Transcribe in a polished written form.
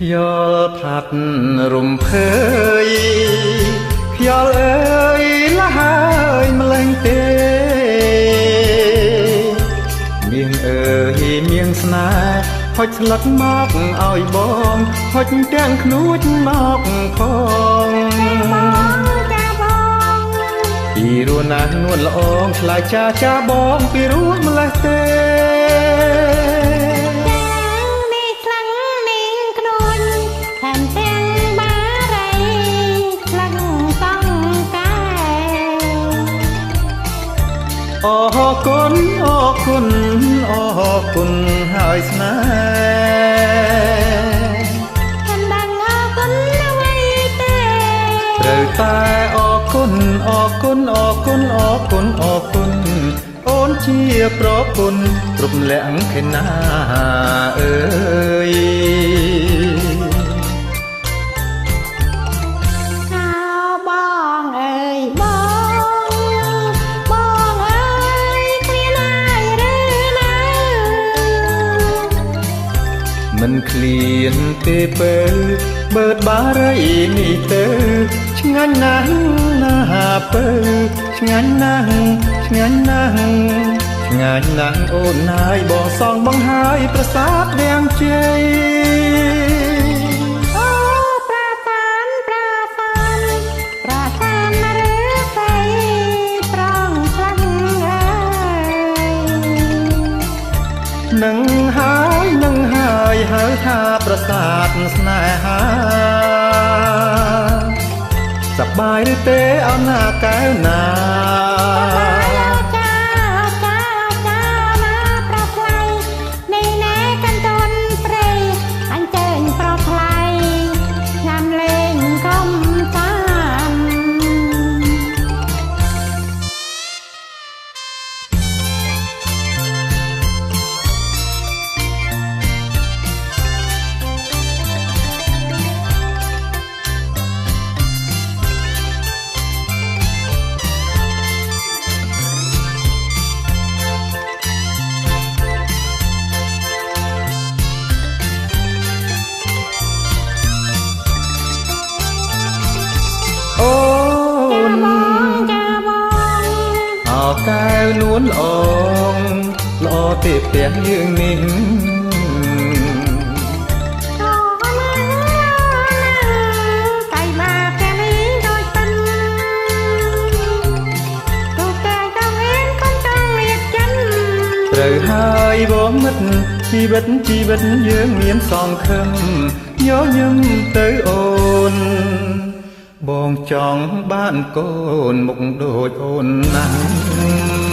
ខ្យល់ផាត់រំភើយខ្យល់អើយលះហើយម្លេះទេនាងអើយនាងស្នេហ៍ហុចស្លឹកមកឲ្យបងហុចទាំងខ្នួចមកផងពីរស់ណាស់នួនល្អងឆ្លើយចាបងពីរស់ម្លេះទេអរគុណអរគុណអរគុណហើយស្នេហ៍មិនដឹងអរគុណអ្វីទេត្រូវតែអរគុណអរគុណអរគុណអរគុណអរគុណអូនជាប្រគុណគ្រប់លក្ខណៈអើយមិនឃ្លានទេពើបើតបារីនេះទៅឆ្ងាញ់ណាស់ណាពើឆ្ងាញ់ណាស់ឆ្ងាញ់ណាស់ឆ្ងាញ់ណាស់អូនណាយបងសងបងហើយប្រាសាទវាំងជ័យអូប្រាសាទប្រាសាទប្រាសាទណារឺស្អីប្រងខ្លាំងអើយនឹងហើយហៅថាប្រាសាទស្នេហាសប្បាយឬទេអនណាកែវណាកែវនួនល្អងល្អទេផ្ទះយើងនេះតែមកតែនេះដូចប៉ិនទូតែដល់អេនកុំចង់លៀបចិនត្រូវហើយបងមិត្តជីវិតយើងមានសងខឹមញញឹមទៅអូនបងចង់បានកូនមុខដូចអូនណាស់